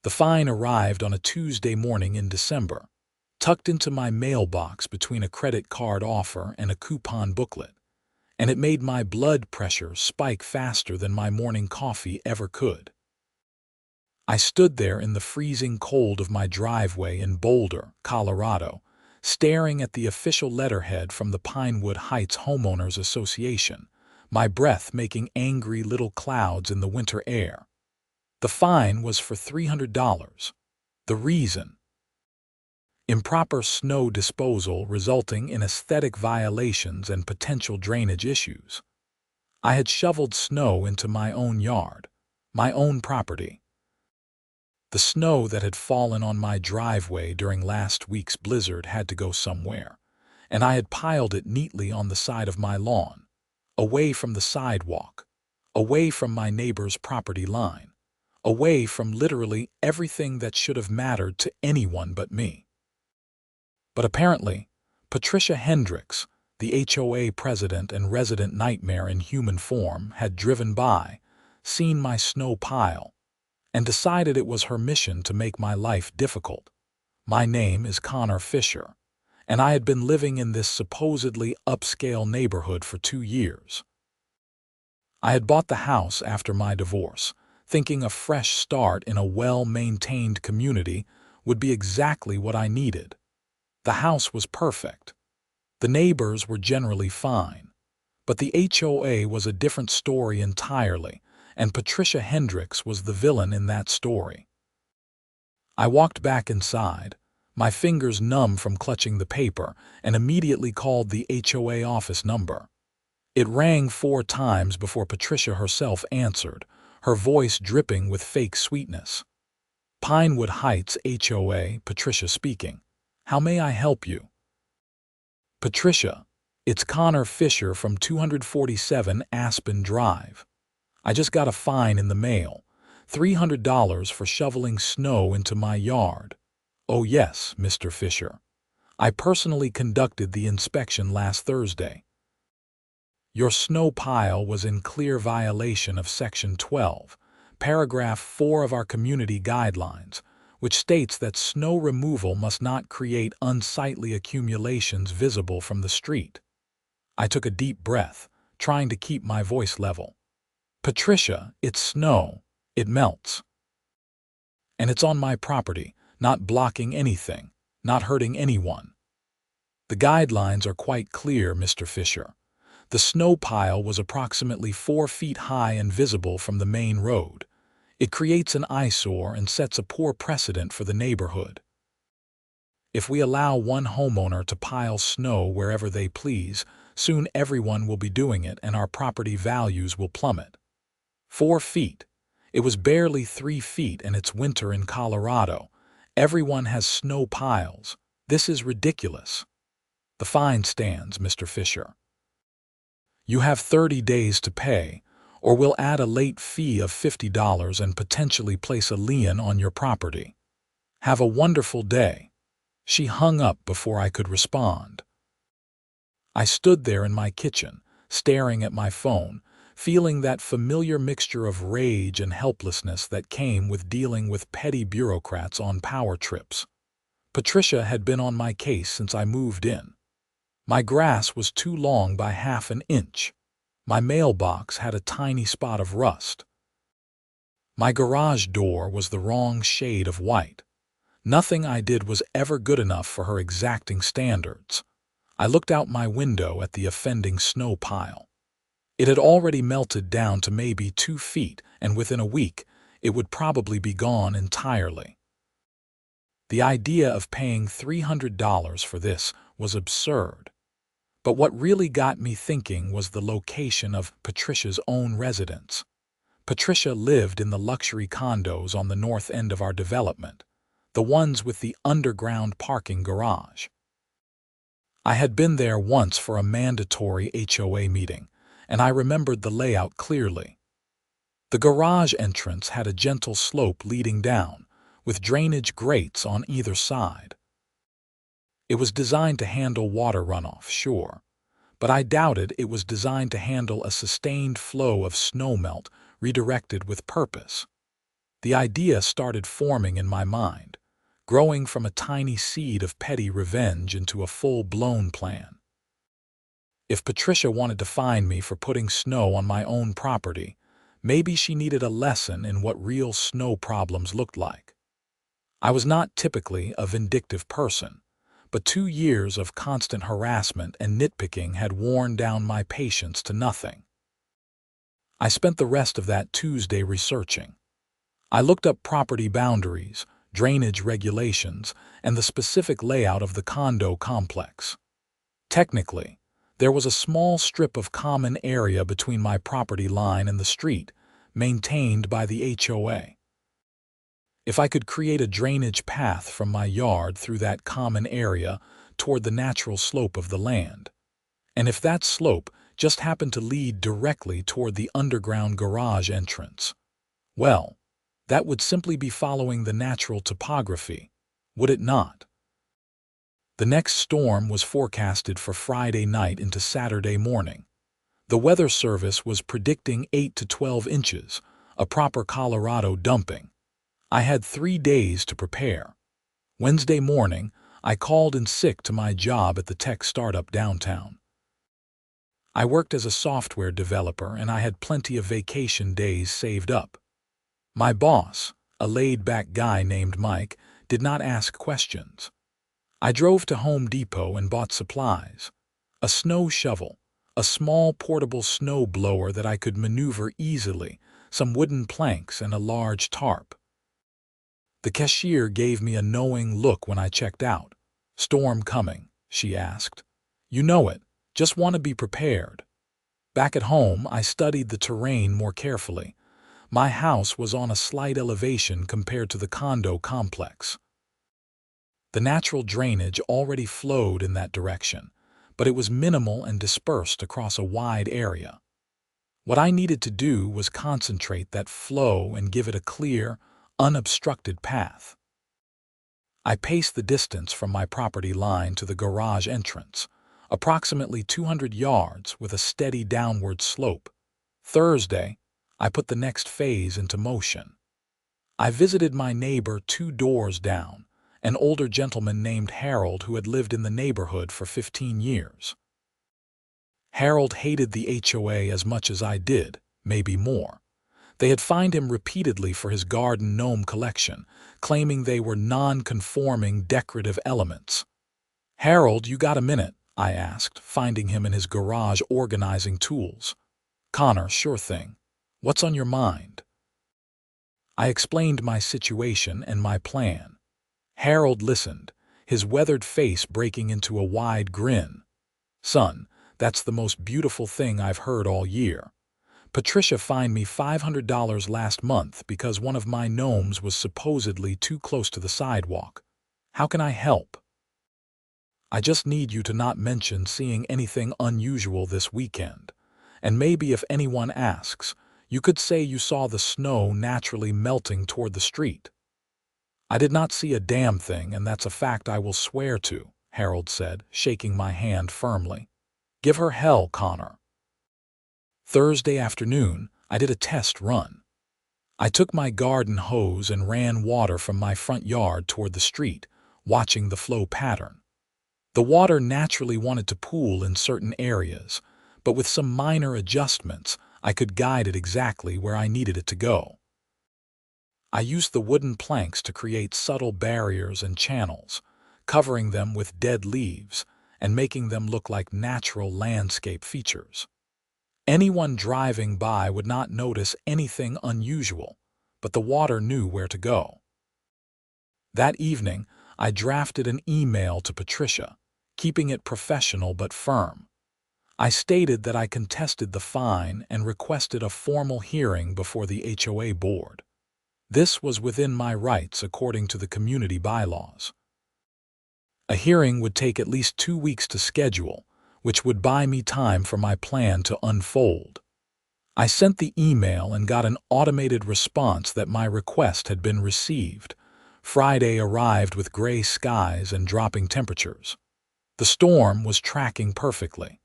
The fine arrived on a Tuesday morning in December, tucked into my mailbox between a credit card offer and a coupon booklet, and it made my blood pressure spike faster than my morning coffee ever could. I stood there in the freezing cold of my driveway in Boulder, Colorado, staring at the official letterhead from the Pinewood Heights Homeowners Association, my breath making angry little clouds in the winter air. The fine was for $300. The reason: improper snow disposal resulting in aesthetic violations and potential drainage issues. I had shoveled snow into my own yard, my own property. The snow that had fallen on my driveway during last week's blizzard had to go somewhere, and I had piled it neatly on the side of my lawn, away from the sidewalk, away from my neighbor's property line, away from literally everything that should have mattered to anyone but me. But apparently, Patricia Hendricks, the HOA president and resident nightmare in human form, had driven by, seen my snow pile, and decided it was her mission to make my life difficult. My name is Connor Fischer, and I had been living in this supposedly upscale neighborhood for 2 years. I had bought the house after my divorce, thinking a fresh start in a well-maintained community would be exactly what I needed. The house was perfect. The neighbors were generally fine. But the HOA was a different story entirely, and Patricia Hendricks was the villain in that story. I walked back inside, my fingers numb from clutching the paper, and immediately called the HOA office number. It rang 4 times before Patricia herself answered, her voice dripping with fake sweetness. Pinewood Heights HOA, Patricia speaking. How may I help you? Patricia, it's Connor Fischer from 247 Aspen Drive. I just got a fine in the mail, $300 for shoveling snow into my yard. Oh yes, Mr. Fischer. I personally conducted the inspection last Thursday. Your snow pile was in clear violation of Section 12, Paragraph 4 of our community guidelines, which states that snow removal must not create unsightly accumulations visible from the street. I took a deep breath, trying to keep my voice level. Patricia, it's snow. It melts. And it's on my property, not blocking anything, not hurting anyone. The guidelines are quite clear, Mr. Fischer. The snow pile was approximately 4 feet high and visible from the main road. It creates an eyesore and sets a poor precedent for the neighborhood. If we allow one homeowner to pile snow wherever they please, soon everyone will be doing it and our property values will plummet. 4 feet. It was barely 3 feet and it's winter in Colorado. Everyone has snow piles. This is ridiculous. The fine stands, Mr. Fischer. You have 30 days to pay, or we'll add a late fee of $50 and potentially place a lien on your property. Have a wonderful day. She hung up before I could respond. I stood there in my kitchen, staring at my phone, feeling that familiar mixture of rage and helplessness that came with dealing with petty bureaucrats on power trips. Patricia had been on my case since I moved in. My grass was too long by half an inch. My mailbox had a tiny spot of rust. My garage door was the wrong shade of white. Nothing I did was ever good enough for her exacting standards. I looked out my window at the offending snow pile. It had already melted down to maybe 2 feet, and within a week, it would probably be gone entirely. The idea of paying $300 for this was absurd. But what really got me thinking was the location of Patricia's own residence. Patricia lived in the luxury condos on the north end of our development, the ones with the underground parking garage. I had been there once for a mandatory HOA meeting, and I remembered the layout clearly. The garage entrance had a gentle slope leading down, with drainage grates on either side. It was designed to handle water runoff, sure, but I doubted it was designed to handle a sustained flow of snowmelt redirected with purpose. The idea started forming in my mind, growing from a tiny seed of petty revenge into a full-blown plan. If Patricia wanted to fine me for putting snow on my own property, maybe she needed a lesson in what real snow problems looked like. I was not typically a vindictive person, but 2 years of constant harassment and nitpicking had worn down my patience to nothing. I spent the rest of that Tuesday researching. I looked up property boundaries, drainage regulations, and the specific layout of the condo complex. Technically, there was a small strip of common area between my property line and the street, maintained by the HOA. If I could create a drainage path from my yard through that common area toward the natural slope of the land, and if that slope just happened to lead directly toward the underground garage entrance, well, that would simply be following the natural topography, would it not? The next storm was forecasted for Friday night into Saturday morning. The Weather Service was predicting 8 to 12 inches, a proper Colorado dumping. I had 3 days to prepare. Wednesday morning, I called in sick to my job at the tech startup downtown. I worked as a software developer and I had plenty of vacation days saved up. My boss, a laid-back guy named Mike, did not ask questions. I drove to Home Depot and bought supplies: a snow shovel, a small portable snow blower that I could maneuver easily, some wooden planks, and a large tarp. The cashier gave me a knowing look when I checked out. "Storm coming," she asked. "You know it. Just want to be prepared." Back at home, I studied the terrain more carefully. My house was on a slight elevation compared to the condo complex. The natural drainage already flowed in that direction, but it was minimal and dispersed across a wide area. What I needed to do was concentrate that flow and give it a clear, unobstructed path. I paced the distance from my property line to the garage entrance, approximately 200 yards with a steady downward slope. Thursday, I put the next phase into motion. I visited my neighbor 2 doors down, an older gentleman named Harold who had lived in the neighborhood for 15 years. Harold hated the HOA as much as I did, maybe more. They had fined him repeatedly for his garden gnome collection, claiming they were non-conforming decorative elements. "Harold, you got a minute?" I asked, finding him in his garage organizing tools. "Connor, sure thing. What's on your mind?" I explained my situation and my plan. Harold listened, his weathered face breaking into a wide grin. "Son, that's the most beautiful thing I've heard all year. Patricia fined me $500 last month because one of my gnomes was supposedly too close to the sidewalk. How can I help?" "I just need you to not mention seeing anything unusual this weekend. And maybe if anyone asks, you could say you saw the snow naturally melting toward the street." "I did not see a damn thing, and that's a fact I will swear to," Harold said, shaking my hand firmly. "Give her hell, Connor." Thursday afternoon, I did a test run. I took my garden hose and ran water from my front yard toward the street, watching the flow pattern. The water naturally wanted to pool in certain areas, but with some minor adjustments, I could guide it exactly where I needed it to go. I used the wooden planks to create subtle barriers and channels, covering them with dead leaves and making them look like natural landscape features. Anyone driving by would not notice anything unusual, but the water knew where to go. That evening, I drafted an email to Patricia, keeping it professional but firm. I stated that I contested the fine and requested a formal hearing before the HOA board. This was within my rights according to the community bylaws. A hearing would take at least 2 weeks to schedule, which would buy me time for my plan to unfold. I sent the email and got an automated response that my request had been received. Friday arrived with gray skies and dropping temperatures. The storm was tracking perfectly.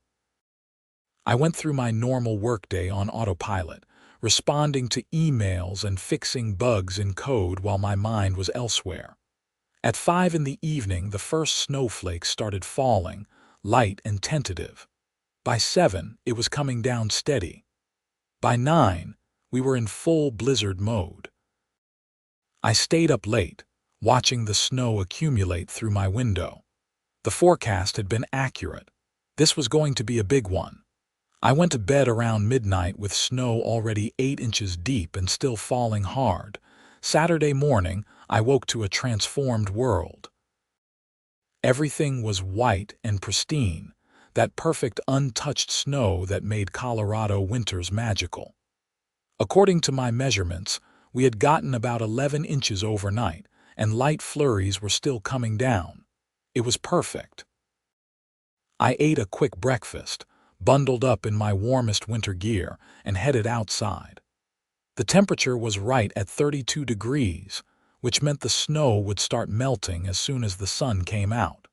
I went through my normal workday on autopilot, responding to emails and fixing bugs in code while my mind was elsewhere. At 5 in the evening, the first snowflakes started falling, light and tentative. By 7, it was coming down steady. By 9, we were in full blizzard mode. I stayed up late, watching the snow accumulate through my window. The forecast had been accurate. This was going to be a big one. I went to bed around midnight with snow already 8 inches deep and still falling hard. Saturday morning, I woke to a transformed world. Everything was white and pristine, that perfect untouched snow that made Colorado winters magical. According to my measurements, we had gotten about 11 inches overnight, and light flurries were still coming down. It was perfect. I ate a quick breakfast, bundled up in my warmest winter gear, and headed outside. The temperature was right at 32 degrees, which meant the snow would start melting as soon as the sun came out.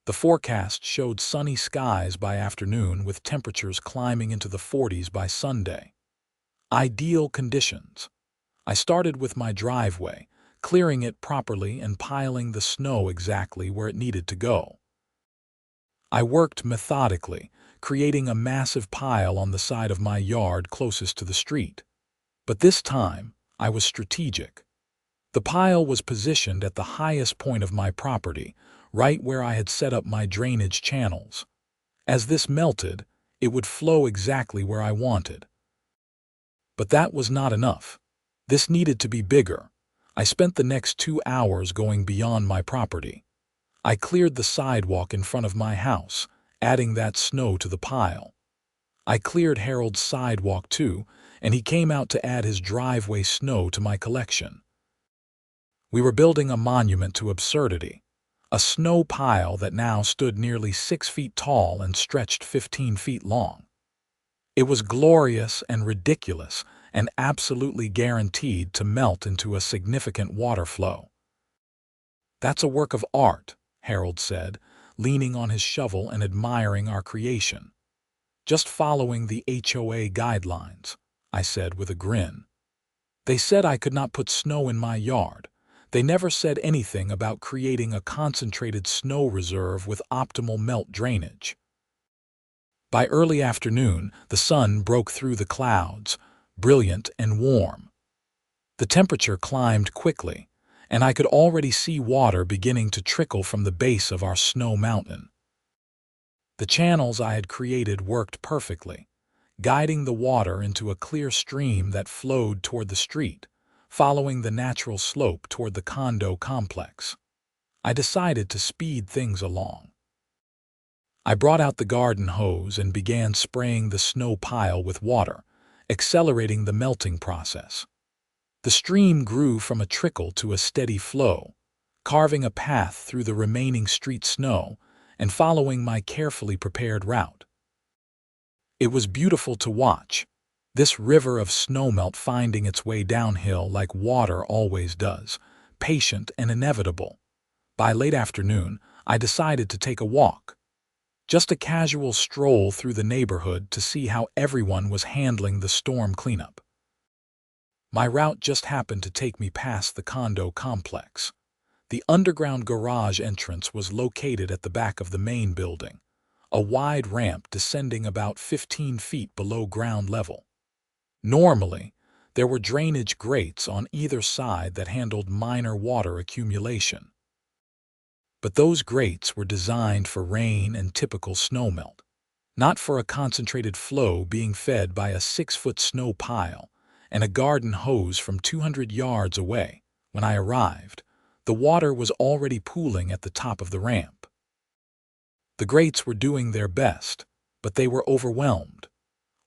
The forecast showed sunny skies by afternoon with temperatures climbing into the 40s by Sunday. Ideal conditions. I started with my driveway, clearing it properly and piling the snow exactly where it needed to go. I worked methodically, creating a massive pile on the side of my yard closest to the street. But this time, I was strategic. The pile was positioned at the highest point of my property, right where I had set up my drainage channels. As this melted, it would flow exactly where I wanted. But that was not enough. This needed to be bigger. I spent the next 2 hours going beyond my property. I cleared the sidewalk in front of my house, adding that snow to the pile. I cleared Harold's sidewalk too, and he came out to add his driveway snow to my collection. We were building a monument to absurdity, a snow pile that now stood nearly 6 feet tall and stretched 15 feet long. It was glorious and ridiculous and absolutely guaranteed to melt into a significant water flow. "That's a work of art," Harold said, leaning on his shovel and admiring our creation. "Just following the HOA guidelines," I said with a grin. "They said I could not put snow in my yard. They never said anything about creating a concentrated snow reserve with optimal melt drainage." By early afternoon, the sun broke through the clouds, brilliant and warm. The temperature climbed quickly, and I could already see water beginning to trickle from the base of our snow mountain. The channels I had created worked perfectly, guiding the water into a clear stream that flowed toward the street, following the natural slope toward the condo complex. I decided to speed things along. I brought out the garden hose and began spraying the snow pile with water, accelerating the melting process. The stream grew from a trickle to a steady flow, carving a path through the remaining street snow and following my carefully prepared route. It was beautiful to watch, this river of snowmelt finding its way downhill like water always does, patient and inevitable. By late afternoon, I decided to take a walk. Just a casual stroll through the neighborhood to see how everyone was handling the storm cleanup. My route just happened to take me past the condo complex. The underground garage entrance was located at the back of the main building, a wide ramp descending about 15 feet below ground level. Normally, there were drainage grates on either side that handled minor water accumulation. But those grates were designed for rain and typical snowmelt, not for a concentrated flow being fed by a 6-foot snow pile and a garden hose from 200 yards away. When I arrived, the water was already pooling at the top of the ramp. The grates were doing their best, but they were overwhelmed.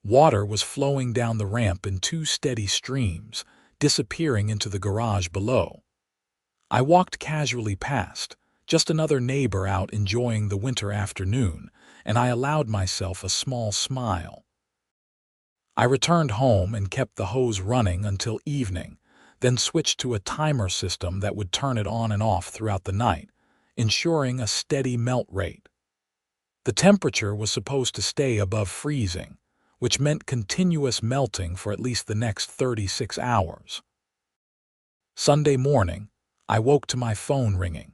Water was flowing down the ramp in 2 steady streams, disappearing into the garage below. I walked casually past, just another neighbor out enjoying the winter afternoon, and I allowed myself a small smile. I returned home and kept the hose running until evening, then switched to a timer system that would turn it on and off throughout the night, ensuring a steady melt rate. The temperature was supposed to stay above freezing, which meant continuous melting for at least the next 36 hours. Sunday morning, I woke to my phone ringing.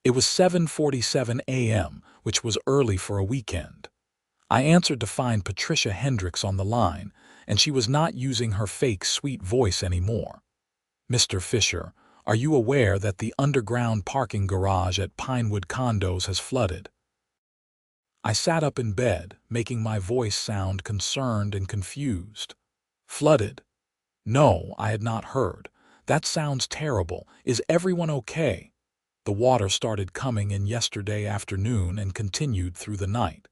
It was 7:47 a.m., which was early for a weekend. I answered to find Patricia Hendricks on the line, and she was not using her fake sweet voice anymore. "Mr. Fischer, are you aware that the underground parking garage at Pinewood Condos has flooded?" I sat up in bed, making my voice sound concerned and confused. Flooded? No, I had not heard. That sounds terrible. Is everyone okay? The water started coming in yesterday afternoon and continued through the night.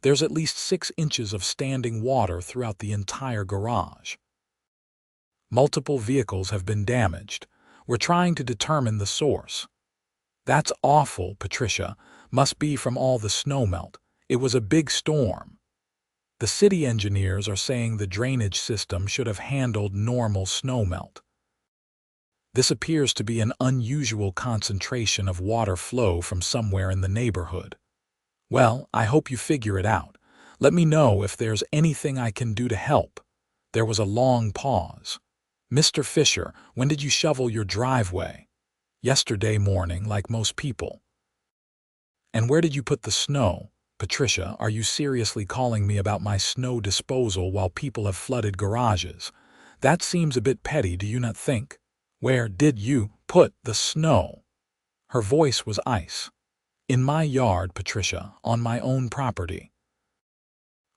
There's at least 6 inches of standing water throughout the entire garage. Multiple vehicles have been damaged. We're trying to determine the source. That's awful, Patricia. Must be from all the snowmelt. It was a big storm. The city engineers are saying the drainage system should have handled normal snowmelt. This appears to be an unusual concentration of water flow from somewhere in the neighborhood. Well, I hope you figure it out. Let me know if there's anything I can do to help. There was a long pause. Mr. Fischer, when did you shovel your driveway? Yesterday morning, like most people. And where did you put the snow? Patricia, are you seriously calling me about my snow disposal while people have flooded garages? That seems a bit petty, do you not think? Where did you put the snow? Her voice was ice. In my yard, Patricia, on my own property.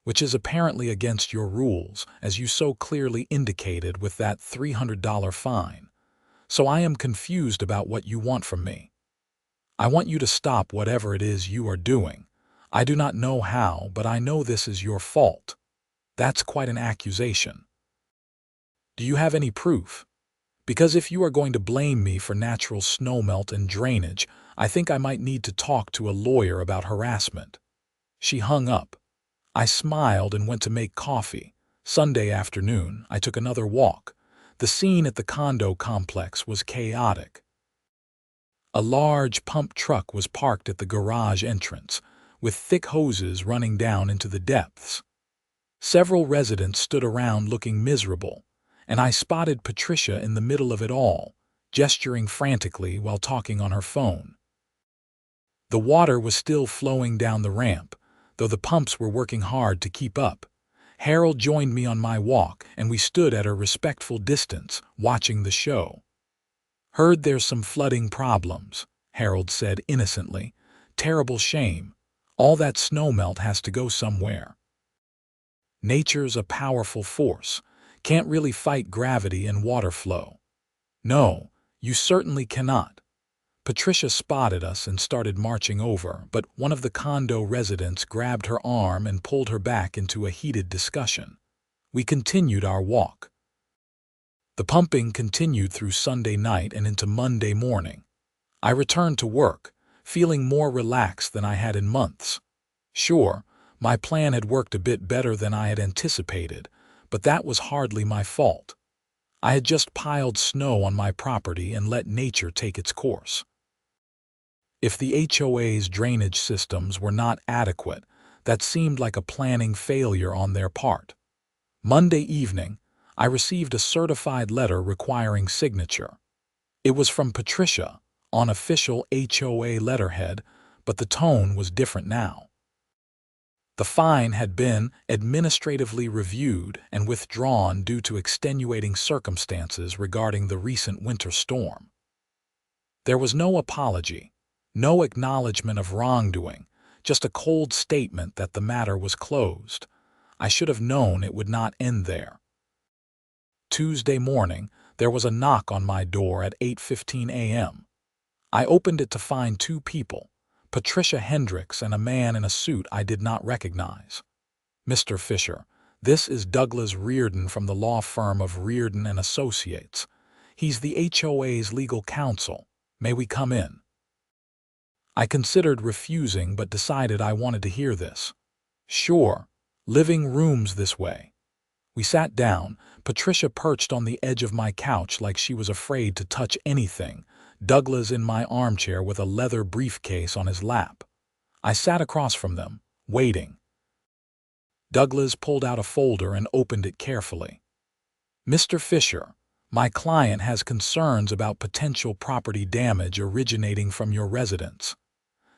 Which is apparently against your rules, as you so clearly indicated with that $300 fine. So I am confused about what you want from me. I want you to stop whatever it is you are doing. I do not know how, but I know this is your fault. That's quite an accusation. Do you have any proof? Because if you are going to blame me for natural snowmelt and drainage, I think I might need to talk to a lawyer about harassment. She hung up. I smiled and went to make coffee. Sunday afternoon, I took another walk. The scene at the condo complex was chaotic. A large pump truck was parked at the garage entrance, with thick hoses running down into the depths. Several residents stood around looking miserable, and I spotted Patricia in the middle of it all, gesturing frantically while talking on her phone. The water was still flowing down the ramp, though the pumps were working hard to keep up. Harold joined me on my walk, and we stood at a respectful distance, watching the show. Heard there's some flooding problems, Harold said innocently. Terrible shame. All that snowmelt has to go somewhere. Nature's a powerful force. Can't really fight gravity and water flow. No, you certainly cannot. Patricia spotted us and started marching over, but one of the condo residents grabbed her arm and pulled her back into a heated discussion. We continued our walk. The pumping continued through Sunday night and into Monday morning. I returned to work, feeling more relaxed than I had in months. Sure, my plan had worked a bit better than I had anticipated, but that was hardly my fault. I had just piled snow on my property and let nature take its course. If the HOA's drainage systems were not adequate, that seemed like a planning failure on their part. Monday evening, I received a certified letter requiring signature. It was from Patricia, on official HOA letterhead, but the tone was different now. The fine had been administratively reviewed and withdrawn due to extenuating circumstances regarding the recent winter storm. There was no apology, no acknowledgement of wrongdoing, just a cold statement that the matter was closed. I should have known it would not end there. Tuesday morning, there was a knock on my door at 8:15 a.m. I opened it to find 2 people, Patricia Hendricks and a man in a suit I did not recognize. "Mr. Fischer, this is Douglas Reardon from the law firm of Reardon and Associates. He's the HOA's legal counsel. May we come in?" I considered refusing but decided I wanted to hear this. "Sure. Living room's this way." We sat down, Patricia perched on the edge of my couch like she was afraid to touch anything, Douglas in my armchair with a leather briefcase on his lap. I sat across from them, waiting. Douglas pulled out a folder and opened it carefully. Mr. Fischer, my client has concerns about potential property damage originating from your residence.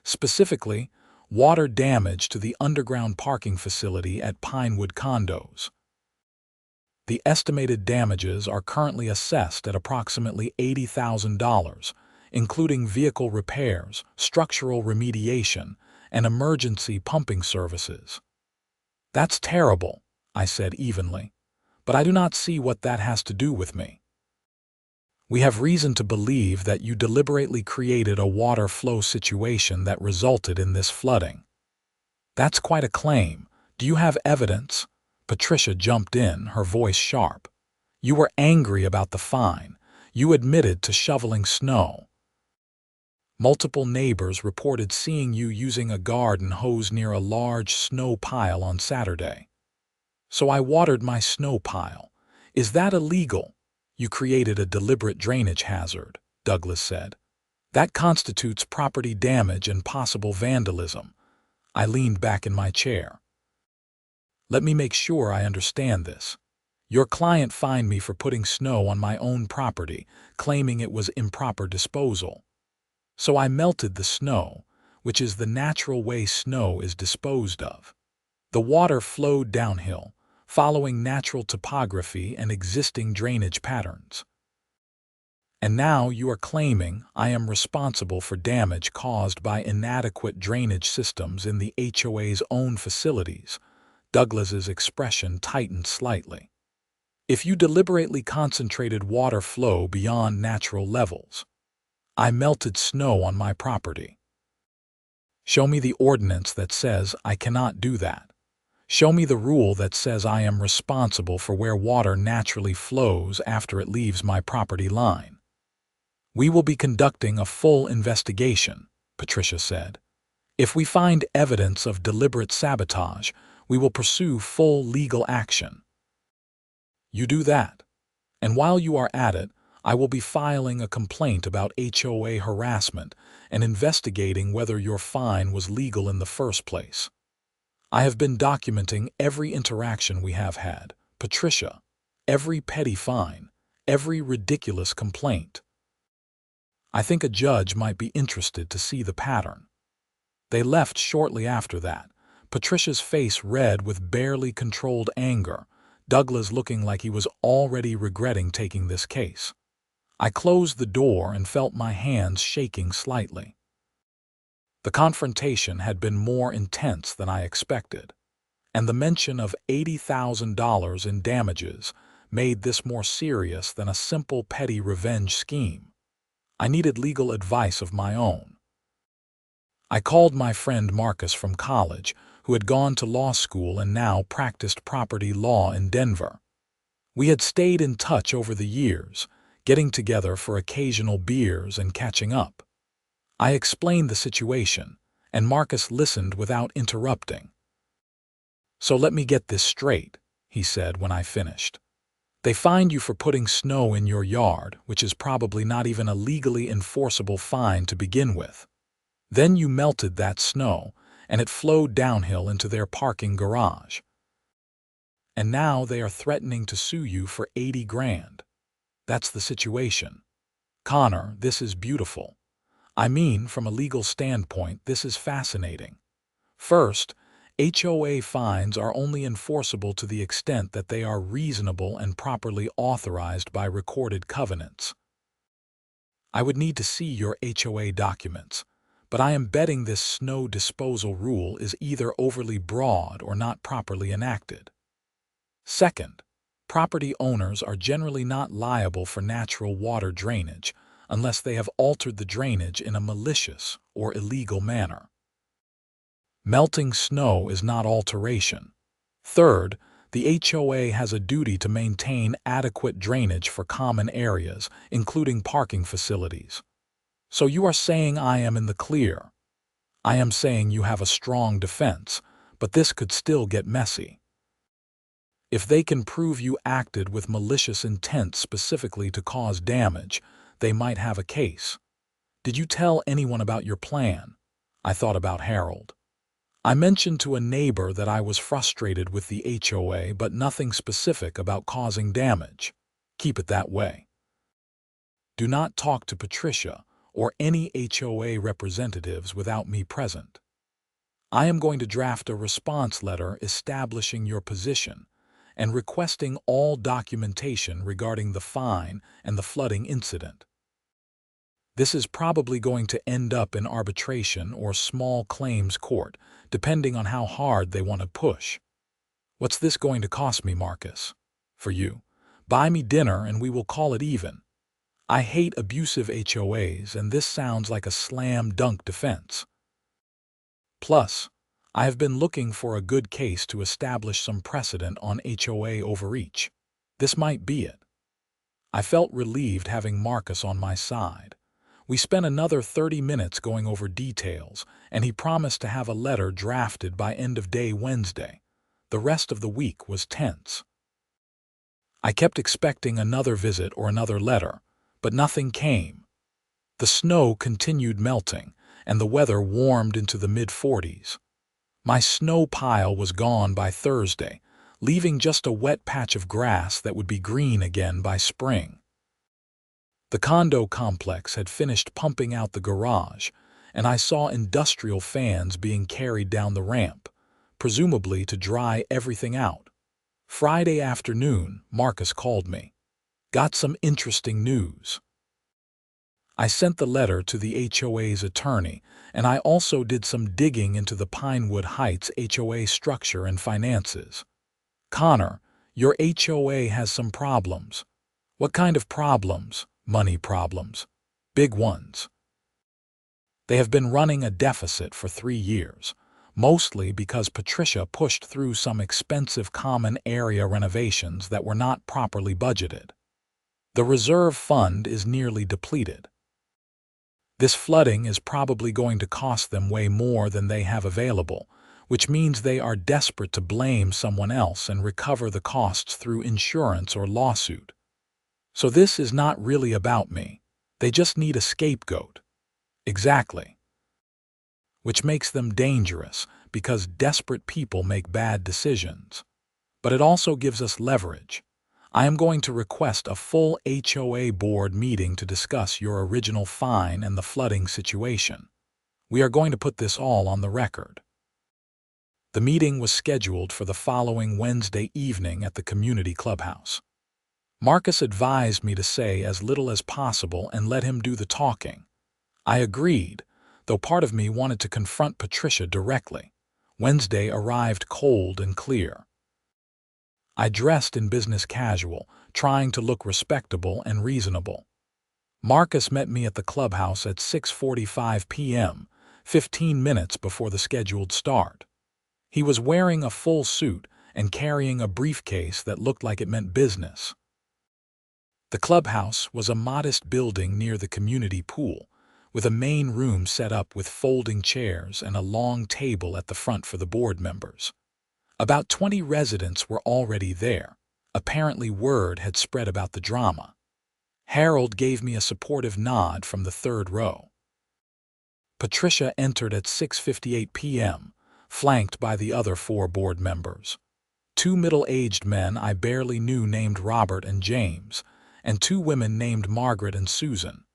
Specifically, water damage to the underground parking facility at Pinewood Condos. The estimated damages are currently assessed at approximately $80,000, including vehicle repairs, structural remediation, and emergency pumping services. That's terrible, I said evenly, but I do not see what that has to do with me. We have reason to believe that you deliberately created a water flow situation that resulted in this flooding. That's quite a claim. Do you have evidence? Patricia jumped in, her voice sharp. You were angry about the fine. You admitted to shoveling snow. Multiple neighbors reported seeing you using a garden hose near a large snow pile on Saturday. So I watered my snow pile. Is that illegal? You created a deliberate drainage hazard, Douglas said. That constitutes property damage and possible vandalism. I leaned back in my chair. Let me make sure I understand this. Your client fined me for putting snow on my own property, claiming it was improper disposal. So I melted the snow, which is the natural way snow is disposed of. The water flowed downhill, following natural topography and existing drainage patterns. And now you are claiming I am responsible for damage caused by inadequate drainage systems in the HOA's own facilities. Douglas's expression tightened slightly. If you deliberately concentrated water flow beyond natural levels, I melted snow on my property. Show me the ordinance that says I cannot do that. Show me the rule that says I am responsible for where water naturally flows after it leaves my property line. We will be conducting a full investigation, Patricia said. If we find evidence of deliberate sabotage, we will pursue full legal action. You do that, and while you are at it, I will be filing a complaint about HOA harassment and investigating whether your fine was legal in the first place. I have been documenting every interaction we have had, Patricia, every petty fine, every ridiculous complaint. I think a judge might be interested to see the pattern. They left shortly after that, Patricia's face red with barely controlled anger, Douglas looking like he was already regretting taking this case. I closed the door and felt my hands shaking slightly. The confrontation had been more intense than I expected, and the mention of $80,000 in damages made this more serious than a simple petty revenge scheme. I needed legal advice of my own. I called my friend Marcus from college, who had gone to law school and now practiced property law in Denver. We had stayed in touch over the years, getting together for occasional beers and catching up. I explained the situation, and Marcus listened without interrupting. So let me get this straight, he said when I finished. They fined you for putting snow in your yard, which is probably not even a legally enforceable fine to begin with. Then you melted that snow, and it flowed downhill into their parking garage. And now they are threatening to sue you for $80,000. That's the situation. Connor, this is beautiful. I mean, from a legal standpoint, this is fascinating. First, HOA fines are only enforceable to the extent that they are reasonable and properly authorized by recorded covenants. I would need to see your HOA documents, but I am betting this snow disposal rule is either overly broad or not properly enacted. Second, property owners are generally not liable for natural water drainage unless they have altered the drainage in a malicious or illegal manner. Melting snow is not alteration. Third, the HOA has a duty to maintain adequate drainage for common areas, including parking facilities. So you are saying I am in the clear. I am saying you have a strong defense, but this could still get messy. If they can prove you acted with malicious intent specifically to cause damage, they might have a case. Did you tell anyone about your plan? I thought about Harold. I mentioned to a neighbor that I was frustrated with the HOA, but nothing specific about causing damage. Keep it that way. Do not talk to Patricia or any HOA representatives without me present. I am going to draft a response letter establishing your position and requesting all documentation regarding the fine and the flooding incident. This is probably going to end up in arbitration or small claims court, depending on how hard they want to push. What's this going to cost me, Marcus? For you, buy me dinner and we will call it even. I hate abusive HOAs, and this sounds like a slam-dunk defense. Plus, I have been looking for a good case to establish some precedent on HOA overreach. This might be it. I felt relieved having Marcus on my side. We spent another 30 minutes going over details, and he promised to have a letter drafted by end of day Wednesday. The rest of the week was tense. I kept expecting another visit or another letter, but nothing came. The snow continued melting, and the weather warmed into the mid-40s. My snow pile was gone by Thursday, leaving just a wet patch of grass that would be green again by spring. The condo complex had finished pumping out the garage, and I saw industrial fans being carried down the ramp, presumably to dry everything out. Friday afternoon, Marcus called me. Got some interesting news. I sent the letter to the HOA's attorney, and I also did some digging into the Pinewood Heights HOA structure and finances. Connor, your HOA has some problems. What kind of problems? Money problems. Big ones. They have been running a deficit for 3 years, mostly because Patricia pushed through some expensive common area renovations that were not properly budgeted. The reserve fund is nearly depleted. This flooding is probably going to cost them way more than they have available, which means they are desperate to blame someone else and recover the costs through insurance or lawsuit. So this is not really about me. They just need a scapegoat. Exactly. Which makes them dangerous because desperate people make bad decisions. But it also gives us leverage. I am going to request a full HOA board meeting to discuss your original fine and the flooding situation. We are going to put this all on the record. The meeting was scheduled for the following Wednesday evening at the community clubhouse. Marcus advised me to say as little as possible and let him do the talking. I agreed, though part of me wanted to confront Patricia directly. Wednesday arrived cold and clear. I dressed in business casual, trying to look respectable and reasonable. Marcus met me at the clubhouse at 6:45 p.m., 15 minutes before the scheduled start. He was wearing a full suit and carrying a briefcase that looked like it meant business. The clubhouse was a modest building near the community pool, with a main room set up with folding chairs and a long table at the front for the board members. About 20 residents were already there. Apparently word had spread about the drama. Harold gave me a supportive nod from the third row. Patricia entered at 6:58 p.m., flanked by the other 4 board members. 2 middle-aged men I barely knew named Robert and James, and 2 women named Margaret and Susan.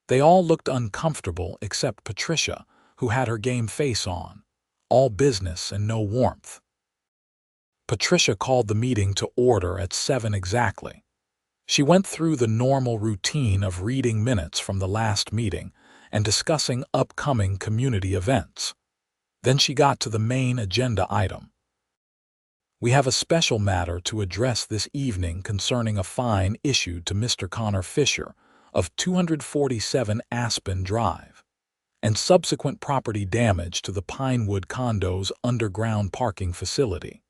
They all looked uncomfortable except Patricia, who had her game face on, all business and no warmth. Patricia called the meeting to order at 7 exactly. She went through the normal routine of reading minutes from the last meeting and discussing upcoming community events. Then she got to the main agenda item. We have a special matter to address this evening concerning a fine issued to Mr. Connor Fischer of 247 Aspen Drive, and subsequent property damage to the Pinewood condo's underground parking facility.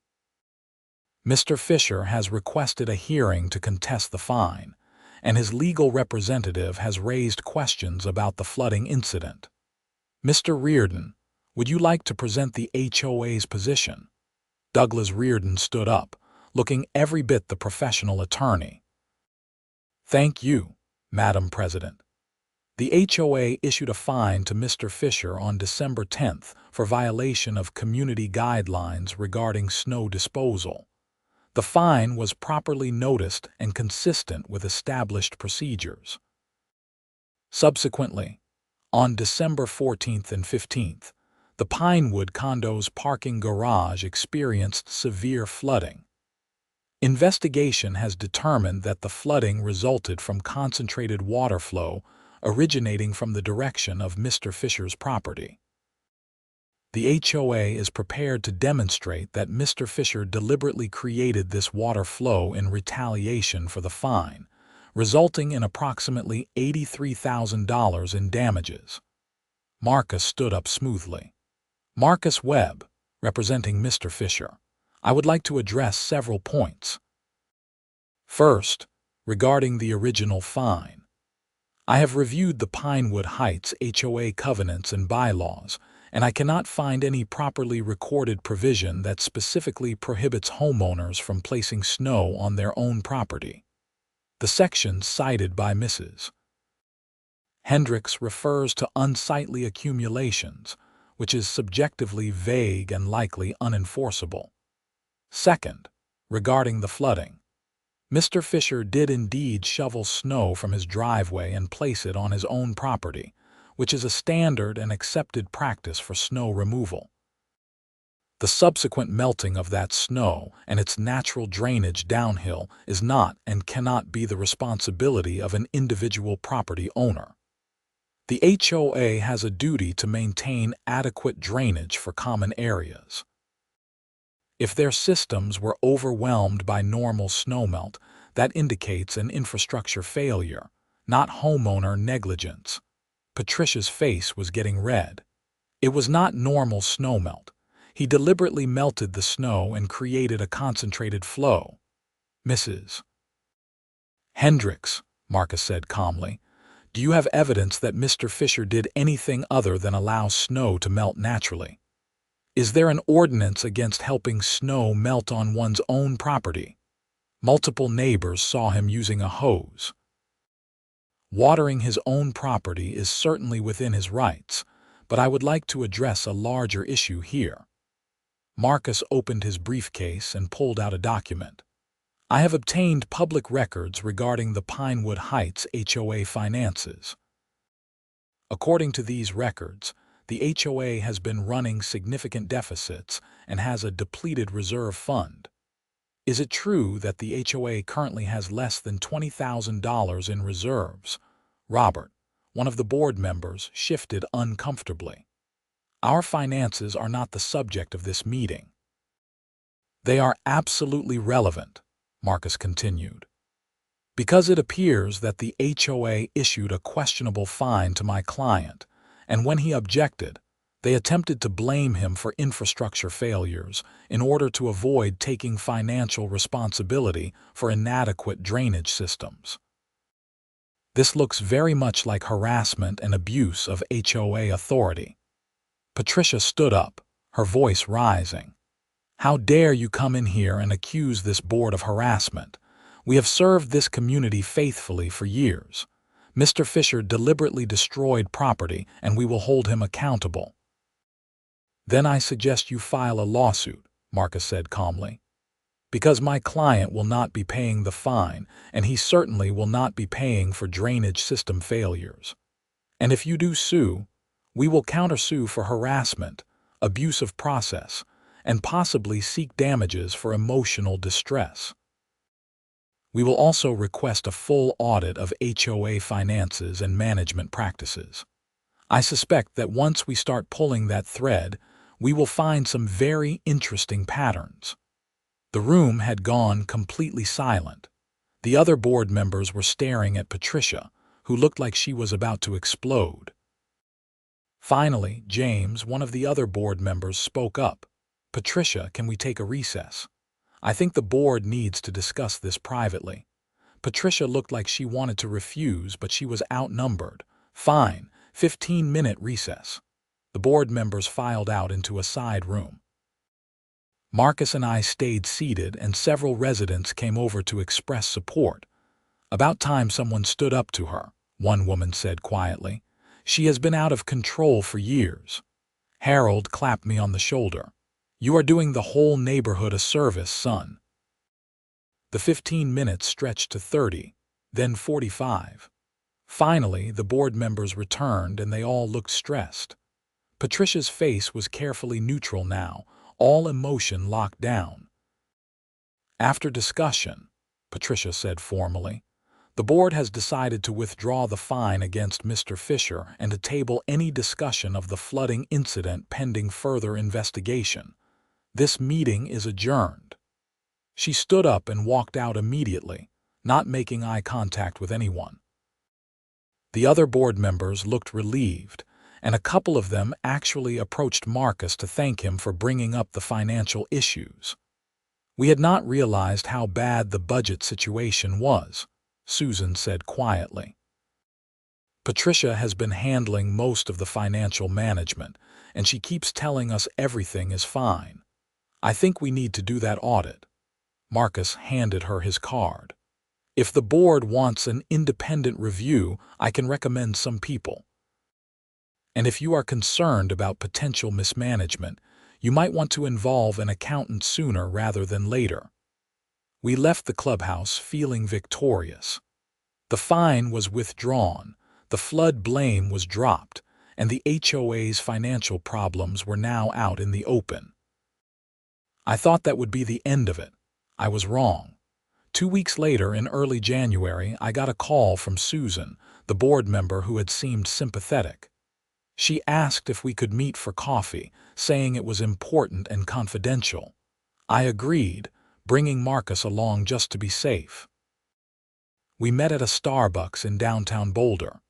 Mr. Fischer has requested a hearing to contest the fine, and his legal representative has raised questions about the flooding incident. Mr. Reardon, would you like to present the HOA's position? Douglas Reardon stood up, looking every bit the professional attorney. Thank you, Madam President. The HOA issued a fine to Mr. Fischer on December 10th for violation of community guidelines regarding snow disposal. The fine was properly noticed and consistent with established procedures. Subsequently, on December 14th and 15th, the Pinewood condo's parking garage experienced severe flooding. Investigation has determined that the flooding resulted from concentrated water flow originating from the direction of Mr. Fischer's property. The HOA is prepared to demonstrate that Mr. Fischer deliberately created this water flow in retaliation for the fine, resulting in approximately $83,000 in damages. Marcus stood up smoothly. Marcus Webb, representing Mr. Fischer, I would like to address several points. First, regarding the original fine. I have reviewed the Pinewood Heights HOA covenants and bylaws, and I cannot find any properly recorded provision that specifically prohibits homeowners from placing snow on their own property. The section cited by Mrs. Hendricks refers to unsightly accumulations, which is subjectively vague and likely unenforceable. Second, regarding the flooding. Mr. Fischer did indeed shovel snow from his driveway and place it on his own property, which is a standard and accepted practice for snow removal. The subsequent melting of that snow and its natural drainage downhill is not and cannot be the responsibility of an individual property owner. The HOA has a duty to maintain adequate drainage for common areas. If their systems were overwhelmed by normal snowmelt, that indicates an infrastructure failure, not homeowner negligence. Patricia's face was getting red. It was not normal snowmelt. He deliberately melted the snow and created a concentrated flow. Mrs. Hendricks, Marcus said calmly, do you have evidence that Mr. Fischer did anything other than allow snow to melt naturally? Is there an ordinance against helping snow melt on one's own property? Multiple neighbors saw him using a hose. Watering his own property is certainly within his rights, but I would like to address a larger issue here. Marcus opened his briefcase and pulled out a document. I have obtained public records regarding the Pinewood Heights HOA finances. According to these records, the HOA has been running significant deficits and has a depleted reserve fund. Is it true that the HOA currently has less than $20,000 in reserves? Robert, one of the board members, shifted uncomfortably. Our finances are not the subject of this meeting. They are absolutely relevant, Marcus continued, because it appears that the HOA issued a questionable fine to my client, and when he objected, they attempted to blame him for infrastructure failures in order to avoid taking financial responsibility for inadequate drainage systems. This looks very much like harassment and abuse of HOA authority. Patricia stood up, her voice rising. How dare you come in here and accuse this board of harassment? We have served this community faithfully for years. Mr. Fischer deliberately destroyed property, and we will hold him accountable. Then I suggest you file a lawsuit, Marcus said calmly, because my client will not be paying the fine, and he certainly will not be paying for drainage system failures. And if you do sue, we will countersue for harassment, abuse of process, and possibly seek damages for emotional distress. We will also request a full audit of HOA finances and management practices. I suspect that once we start pulling that thread, we will find some very interesting patterns. The room had gone completely silent. The other board members were staring at Patricia, who looked like she was about to explode. Finally, James, one of the other board members, spoke up. Patricia, can we take a recess? I think the board needs to discuss this privately. Patricia looked like she wanted to refuse, but she was outnumbered. Fine, 15-minute recess. The board members filed out into a side room. Marcus and I stayed seated, and several residents came over to express support. About time someone stood up to her, one woman said quietly. "She has been out of control for years." Harold clapped me on the shoulder. "You are doing the whole neighborhood a service, son." The 15 minutes stretched to 30, then 45. Finally, the board members returned and they all looked stressed. Patricia's face was carefully neutral now, all emotion locked down. "After discussion," Patricia said formally, "the board has decided to withdraw the fine against Mr. Fischer and to table any discussion of the flooding incident pending further investigation. This meeting is adjourned." She stood up and walked out immediately, not making eye contact with anyone. The other board members looked relieved, and a couple of them actually approached Marcus to thank him for bringing up the financial issues. "We had not realized how bad the budget situation was," Susan said quietly. "Patricia has been handling most of the financial management, and she keeps telling us everything is fine. I think we need to do that audit." Marcus handed her his card. "If the board wants an independent review, I can recommend some people. And if you are concerned about potential mismanagement, you might want to involve an accountant sooner rather than later." We left the clubhouse feeling victorious. The fine was withdrawn, the flood blame was dropped, and the HOA's financial problems were now out in the open. I thought that would be the end of it. I was wrong. 2 weeks later, in early January, I got a call from Susan, the board member who had seemed sympathetic. She asked if we could meet for coffee, saying it was important and confidential. I agreed, bringing Marcus along just to be safe. We met at a Starbucks in downtown Boulder.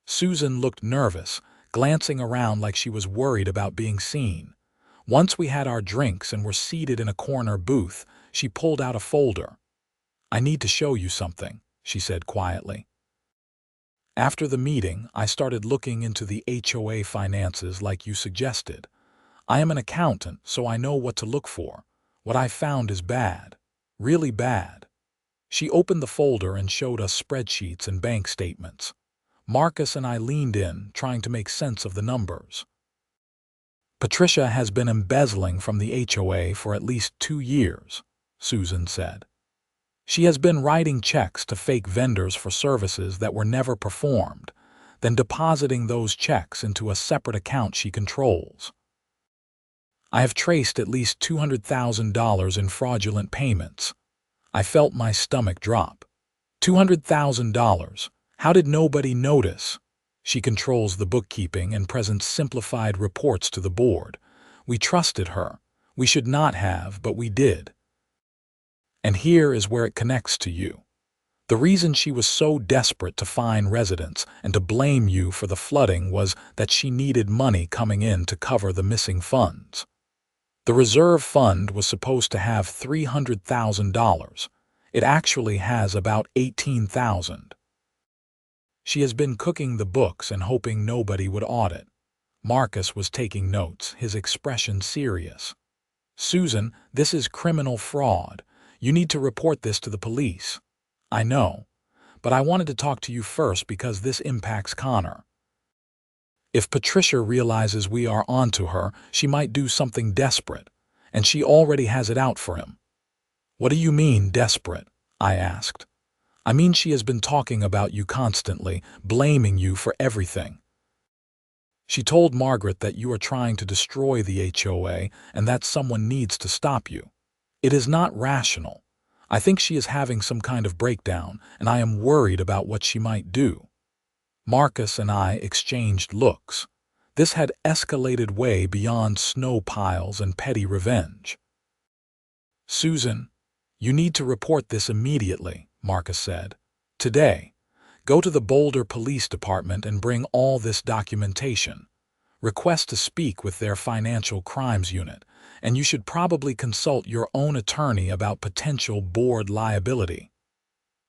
Susan looked nervous, glancing around like she was worried about being seen. Once we had our drinks and were seated in a corner booth, she pulled out a folder. "I need to show you something," she said quietly. "After the meeting, I started looking into the HOA finances like you suggested. I am an accountant, so I know what to look for. What I found is bad. Really bad." She opened the folder and showed us spreadsheets and bank statements. Marcus and I leaned in, trying to make sense of the numbers. "Patricia has been embezzling from the HOA for at least 2 years, Susan said. "She has been writing checks to fake vendors for services that were never performed, then depositing those checks into a separate account she controls. I have traced at least $200,000 in fraudulent payments." I felt my stomach drop. $200,000. How did nobody notice? She controls the bookkeeping and presents simplified reports to the board. We trusted her. We should not have, but we did. And here is where it connects to you. The reason she was so desperate to fine residents and to blame you for the flooding was that she needed money coming in to cover the missing funds. The reserve fund was supposed to have $300,000. It actually has about $18,000. She has been cooking the books and hoping nobody would audit. Marcus was taking notes, his expression serious. "Susan, this is criminal fraud. You need to report this to the police." "I know, but I wanted to talk to you first because this impacts Connor. If Patricia realizes we are onto her, she might do something desperate, and she already has it out for him." "What do you mean, desperate?" I asked. "I mean she has been talking about you constantly, blaming you for everything. She told Margaret that you are trying to destroy the HOA and that someone needs to stop you. It is not rational. I think she is having some kind of breakdown, and I am worried about what she might do." Marcus and I exchanged looks. This had escalated way beyond snow piles and petty revenge. "Susan, you need to report this immediately," Marcus said. "Today. Go to the Boulder Police Department and bring all this documentation. Request to speak with their financial crimes unit, and you should probably consult your own attorney about potential board liability."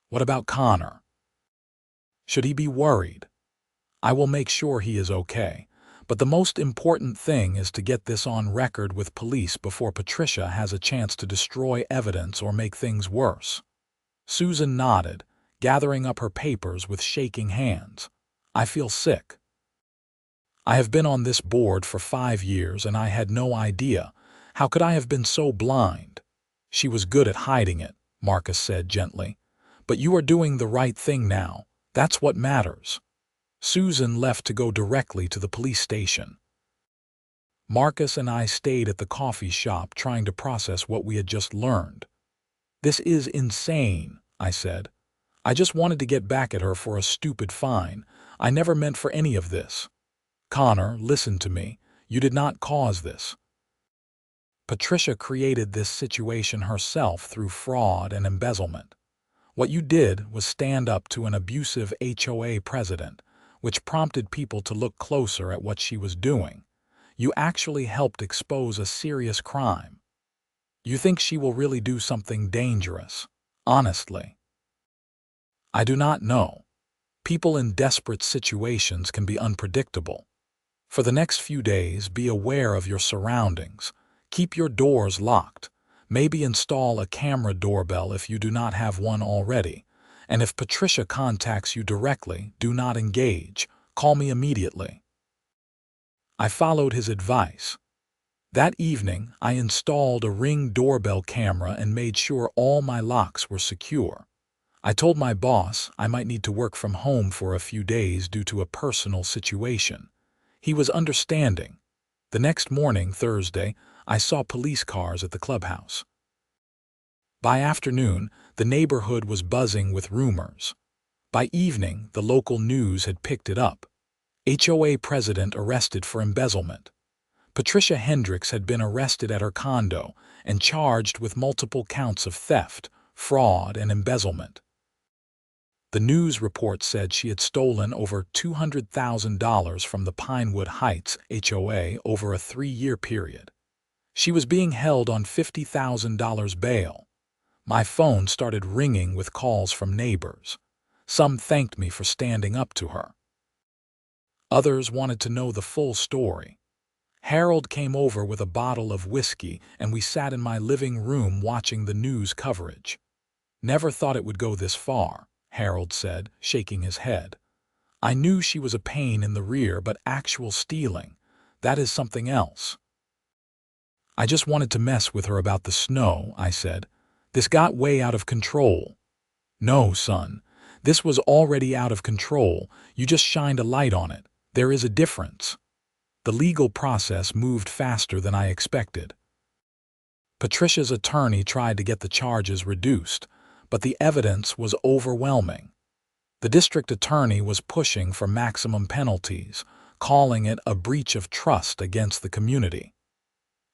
"What about Connor? Should he be worried?" "I will make sure he is okay, but the most important thing is to get this on record with police before Patricia has a chance to destroy evidence or make things worse." Susan nodded, gathering up her papers with shaking hands. "I feel sick. I have been on this board for 5 years and I had no idea. How could I have been so blind?" "She was good at hiding it," Marcus said gently. "But you are doing the right thing now. That's what matters." Susan left to go directly to the police station. Marcus and I stayed at the coffee shop trying to process what we had just learned. "This is insane," I said. "I just wanted to get back at her for a stupid fine. I never meant for any of this." "Connor, listen to me. You did not cause this. Patricia created this situation herself through fraud and embezzlement. What you did was stand up to an abusive HOA president, which prompted people to look closer at what she was doing. You actually helped expose a serious crime. You think she will really do something dangerous? Honestly, I do not know. People in desperate situations can be unpredictable. For the next few days, be aware of your surroundings. Keep your doors locked. Maybe install a camera doorbell if you do not have one already. And if Patricia contacts you directly, do not engage. Call me immediately." I followed his advice. That evening, I installed a Ring doorbell camera and made sure all my locks were secure. I told my boss I might need to work from home for a few days due to a personal situation. He was understanding. The next morning, Thursday, I saw police cars at the clubhouse. By afternoon, the neighborhood was buzzing with rumors. By evening, the local news had picked it up. HOA president arrested for embezzlement. Patricia Hendricks had been arrested at her condo and charged with multiple counts of theft, fraud, and embezzlement. The news report said she had stolen over $200,000 from the Pinewood Heights HOA over a 3-year period. She was being held on $50,000 bail. My phone started ringing with calls from neighbors. Some thanked me for standing up to her. Others wanted to know the full story. Harold came over with a bottle of whiskey and we sat in my living room watching the news coverage. "Never thought it would go this far," Harold said, shaking his head. "I knew she was a pain in the rear, but actual stealing, that is something else." "I just wanted to mess with her about the snow," I said. "This got way out of control." "No, son. This was already out of control. You just shined a light on it. There is a difference." The legal process moved faster than I expected. Patricia's attorney tried to get the charges reduced, but the evidence was overwhelming. The district attorney was pushing for maximum penalties, calling it a breach of trust against the community.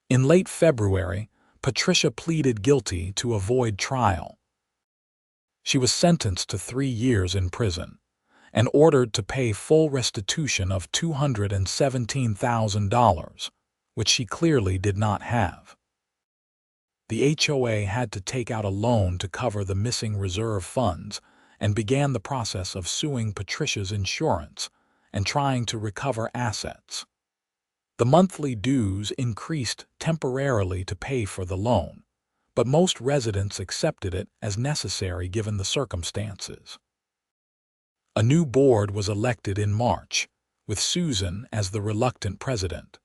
In late February, Patricia pleaded guilty to avoid trial. She was sentenced to 3 years in prison and ordered to pay full restitution of $217,000, which she clearly did not have. The HOA had to take out a loan to cover the missing reserve funds and began the process of suing Patricia's insurance and trying to recover assets. The monthly dues increased temporarily to pay for the loan, but most residents accepted it as necessary given the circumstances. A new board was elected in March, with Susan as the reluctant president.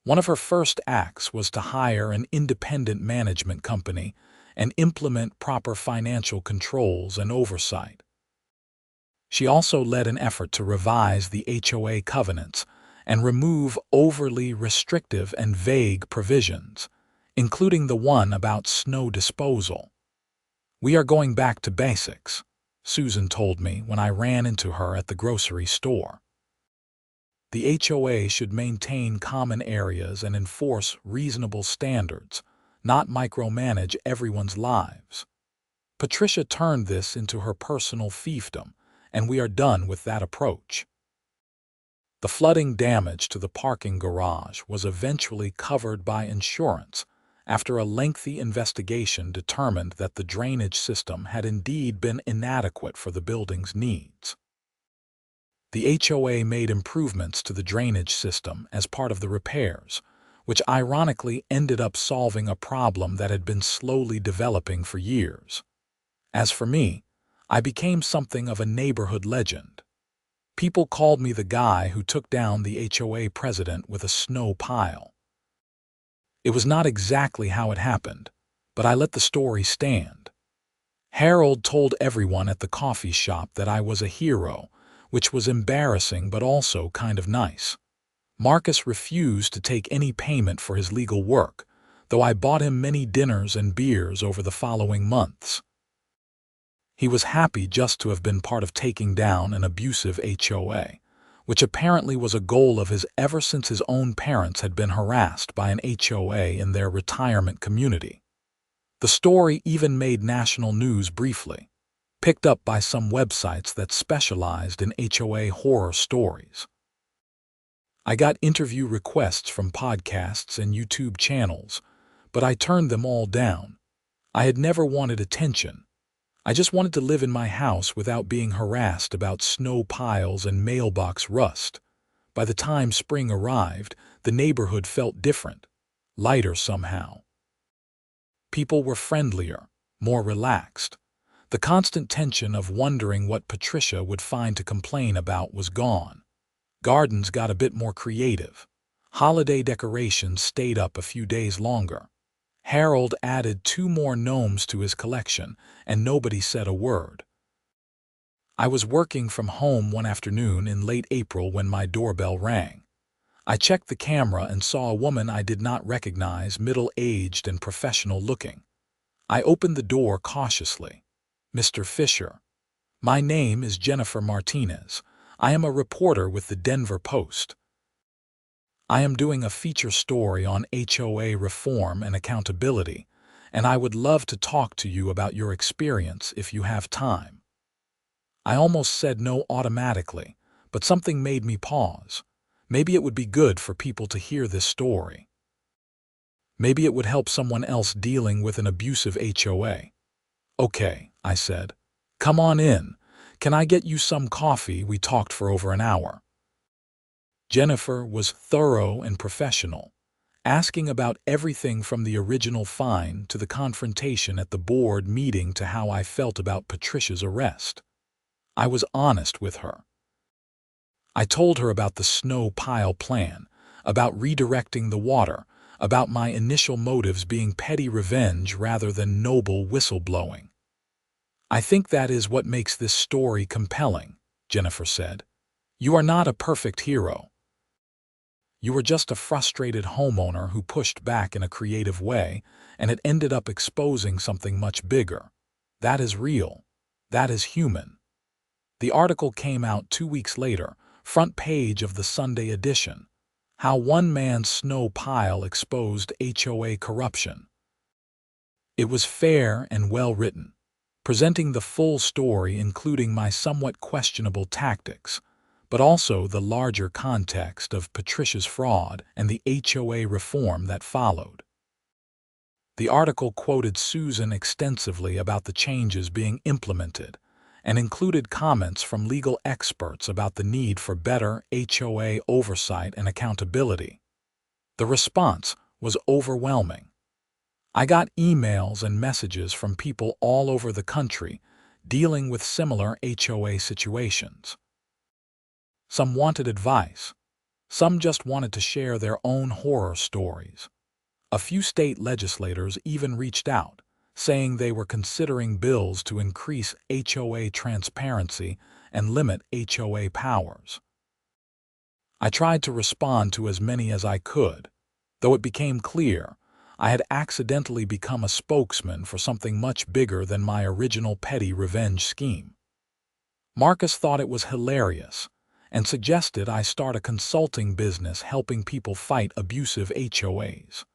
One of her first acts was to hire an independent management company and implement proper financial controls and oversight. She also led an effort to revise the HOA covenants and remove overly restrictive and vague provisions, including the one about snow disposal. "We are going back to basics," Susan told me when I ran into her at the grocery store. The HOA should maintain common areas and enforce reasonable standards, not micromanage everyone's lives. Patricia turned this into her personal fiefdom, and we are done with that approach. The flooding damage to the parking garage was eventually covered by insurance after a lengthy investigation determined that the drainage system had indeed been inadequate for the building's needs. The HOA made improvements to the drainage system as part of the repairs, which ironically ended up solving a problem that had been slowly developing for years. As for me, I became something of a neighborhood legend. People called me the guy who took down the HOA president with a snow pile. It was not exactly how it happened, but I let the story stand. Harold told everyone at the coffee shop that I was a hero, which was embarrassing but also kind of nice. Marcus refused to take any payment for his legal work, though I bought him many dinners and beers over the following months. He was happy just to have been part of taking down an abusive HOA, which apparently was a goal of his ever since his own parents had been harassed by an HOA in their retirement community. The story even made national news briefly, picked up by some websites that specialized in HOA horror stories. I got interview requests from podcasts and YouTube channels, but I turned them all down. I had never wanted attention. I just wanted to live in my house without being harassed about snow piles and mailbox rust. By the time spring arrived, the neighborhood felt different, lighter somehow. People were friendlier, more relaxed. The constant tension of wondering what Patricia would find to complain about was gone. Gardens got a bit more creative. Holiday decorations stayed up a few days longer. Harold added 2 more gnomes to his collection, and nobody said a word. I was working from home one afternoon in late April when my doorbell rang. I checked the camera and saw a woman I did not recognize, middle-aged and professional-looking. I opened the door cautiously. "Mr. Fischer." "My name is Jennifer Martinez. I am a reporter with the Denver Post. I am doing a feature story on HOA reform and accountability, and I would love to talk to you about your experience if you have time." I almost said no automatically, but something made me pause. Maybe it would be good for people to hear this story. Maybe it would help someone else dealing with an abusive HOA. "Okay," I said. "Come on in. Can I get you some coffee?" We talked for over an hour. Jennifer was thorough and professional, asking about everything from the original fine to the confrontation at the board meeting to how I felt about Patricia's arrest. I was honest with her. I told her about the snow pile plan, about redirecting the water, about my initial motives being petty revenge rather than noble whistleblowing. "I think that is what makes this story compelling," Jennifer said. "You are not a perfect hero. You were just a frustrated homeowner who pushed back in a creative way, and it ended up exposing something much bigger. That is real. That is human." The article came out 2 weeks later, front page of the Sunday edition. How one man's snow pile exposed HOA corruption. It was fair and well written, presenting the full story including my somewhat questionable tactics, but also the larger context of Patricia's fraud and the HOA reform that followed. The article quoted Susan extensively about the changes being implemented and included comments from legal experts about the need for better HOA oversight and accountability. The response was overwhelming. I got emails and messages from people all over the country dealing with similar HOA situations. Some wanted advice. Some just wanted to share their own horror stories. A few state legislators even reached out, saying they were considering bills to increase HOA transparency and limit HOA powers. I tried to respond to as many as I could, though it became clear I had accidentally become a spokesman for something much bigger than my original petty revenge scheme. Marcus thought it was hilarious and suggested I start a consulting business helping people fight abusive HOAs.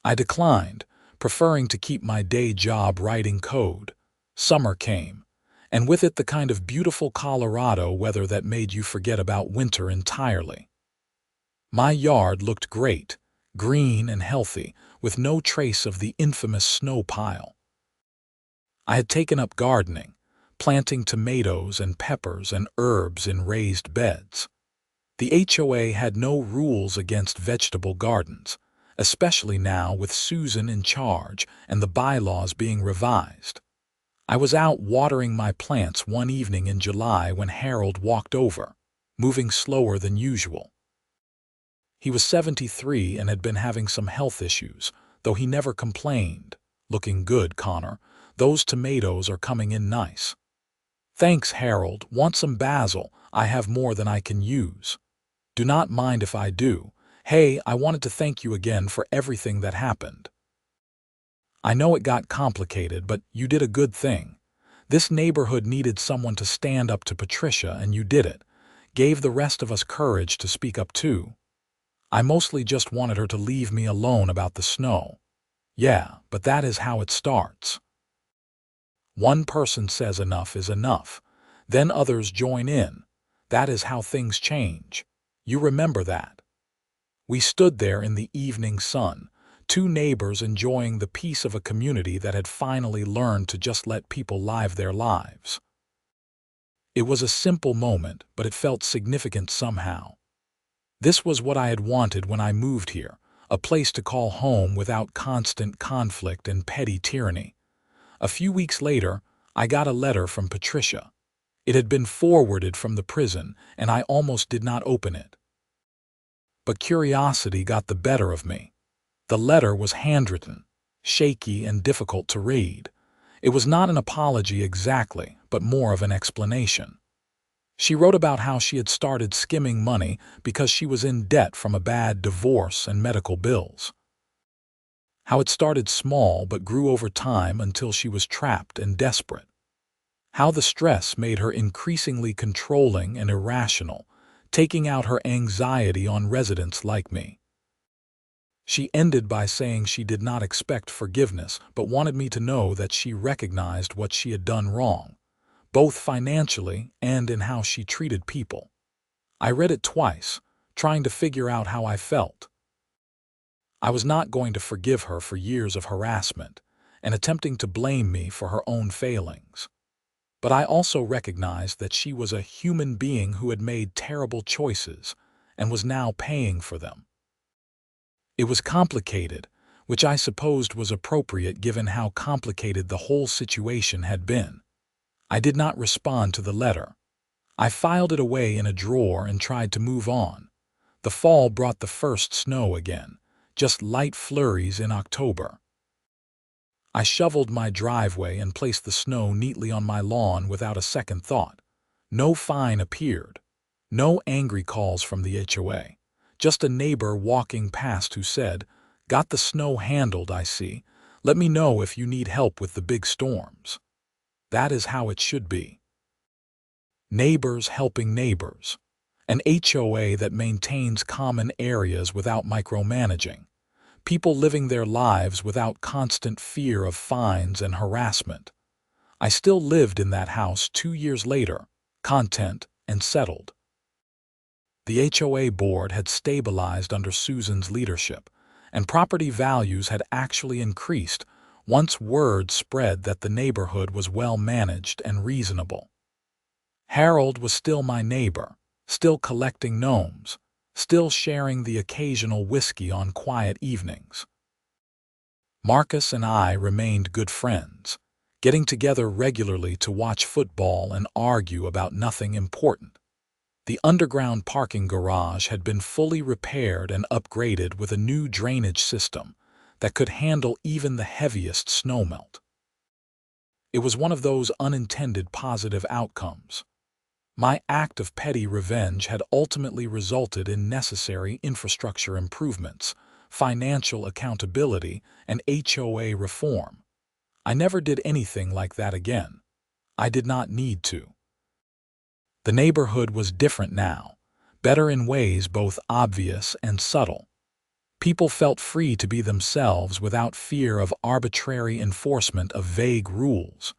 I declined, preferring to keep my day job writing code. Summer came, and with it the kind of beautiful Colorado weather that made you forget about winter entirely. My yard looked great, green and healthy, with no trace of the infamous snow pile. I had taken up gardening, planting tomatoes and peppers and herbs in raised beds. The HOA had no rules against vegetable gardens, especially now with Susan in charge and the bylaws being revised. I was out watering my plants one evening in July when Harold walked over, moving slower than usual. He was 73 and had been having some health issues, though he never complained. "Looking good, Connor. Those tomatoes are coming in nice." "Thanks, Harold. Want some basil? I have more than I can use." "Do not mind if I do. Hey, I wanted to thank you again for everything that happened. I know it got complicated, but you did a good thing. This neighborhood needed someone to stand up to Patricia, and you did it. Gave the rest of us courage to speak up too. I mostly just wanted her to leave me alone about the snow." "Yeah, but that is how it starts. One person says enough is enough. Then others join in. That is how things change. You remember that." We stood there in the evening sun, two neighbors enjoying the peace of a community that had finally learned to just let people live their lives. It was a simple moment, but it felt significant somehow. This was what I had wanted when I moved here, a place to call home without constant conflict and petty tyranny. A few weeks later, I got a letter from Patricia. It had been forwarded from the prison, and I almost did not open it. But curiosity got the better of me. The letter was handwritten, shaky and difficult to read. It was not an apology exactly, but more of an explanation. She wrote about how she had started skimming money because she was in debt from a bad divorce and medical bills. How it started small but grew over time until she was trapped and desperate. How the stress made her increasingly controlling and irrational, taking out her anxiety on residents like me. She ended by saying she did not expect forgiveness, but wanted me to know that she recognized what she had done wrong, both financially and in how she treated people. I read it twice, trying to figure out how I felt. I was not going to forgive her for years of harassment and attempting to blame me for her own failings. But I also recognized that she was a human being who had made terrible choices and was now paying for them. It was complicated, which I supposed was appropriate given how complicated the whole situation had been. I did not respond to the letter. I filed it away in a drawer and tried to move on. The fall brought the first snow again, just light flurries in October. I shoveled my driveway and placed the snow neatly on my lawn without a second thought. No fine appeared. No angry calls from the HOA. Just a neighbor walking past who said, "Got the snow handled, I see. Let me know if you need help with the big storms." That is how it should be. Neighbors helping neighbors. An HOA that maintains common areas without micromanaging. People living their lives without constant fear of fines and harassment. I still lived in that house 2 years later, content and settled. The HOA board had stabilized under Susan's leadership, and property values had actually increased once word spread that the neighborhood was well managed and reasonable. Harold was still my neighbor, still collecting gnomes, still sharing the occasional whiskey on quiet evenings. Marcus and I remained good friends, getting together regularly to watch football and argue about nothing important. The underground parking garage had been fully repaired and upgraded with a new drainage system that could handle even the heaviest snowmelt. It was one of those unintended positive outcomes. My act of petty revenge had ultimately resulted in necessary infrastructure improvements, financial accountability, and HOA reform. I never did anything like that again. I did not need to. The neighborhood was different now, better in ways both obvious and subtle. People felt free to be themselves without fear of arbitrary enforcement of vague rules.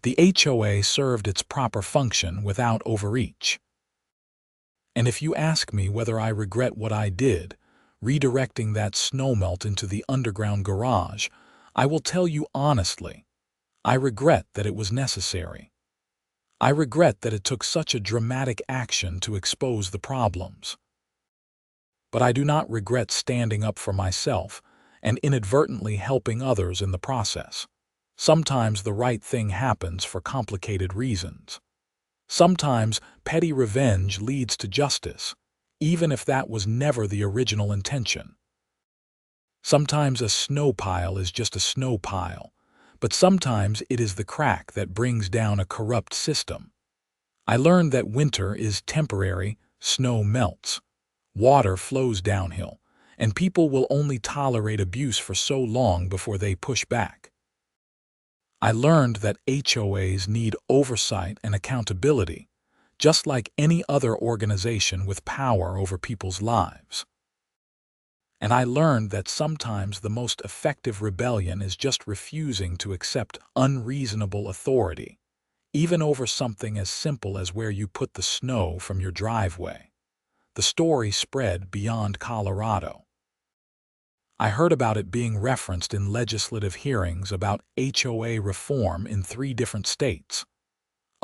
The HOA served its proper function without overreach. And if you ask me whether I regret what I did, redirecting that snowmelt into the underground garage, I will tell you honestly, I regret that it was necessary. I regret that it took such a dramatic action to expose the problems. But I do not regret standing up for myself and inadvertently helping others in the process. Sometimes the right thing happens for complicated reasons. Sometimes petty revenge leads to justice, even if that was never the original intention. Sometimes a snow pile is just a snow pile, but sometimes it is the crack that brings down a corrupt system. I learned that winter is temporary, snow melts, water flows downhill, and people will only tolerate abuse for so long before they push back. I learned that HOAs need oversight and accountability, just like any other organization with power over people's lives. And I learned that sometimes the most effective rebellion is just refusing to accept unreasonable authority, even over something as simple as where you put the snow from your driveway. The story spread beyond Colorado. I heard about it being referenced in legislative hearings about HOA reform in 3 different states.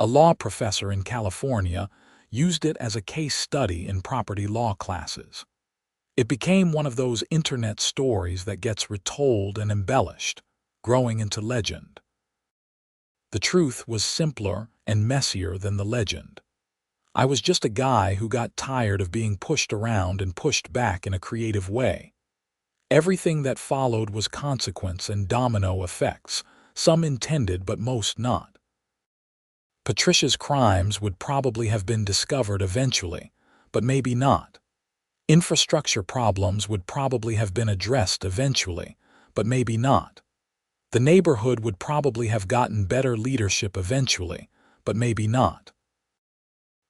A law professor in California used it as a case study in property law classes. It became one of those internet stories that gets retold and embellished, growing into legend. The truth was simpler and messier than the legend. I was just a guy who got tired of being pushed around and pushed back in a creative way. Everything that followed was consequence and domino effects, some intended but most not. Patricia's crimes would probably have been discovered eventually, but maybe not. Infrastructure problems would probably have been addressed eventually, but maybe not. The neighborhood would probably have gotten better leadership eventually, but maybe not.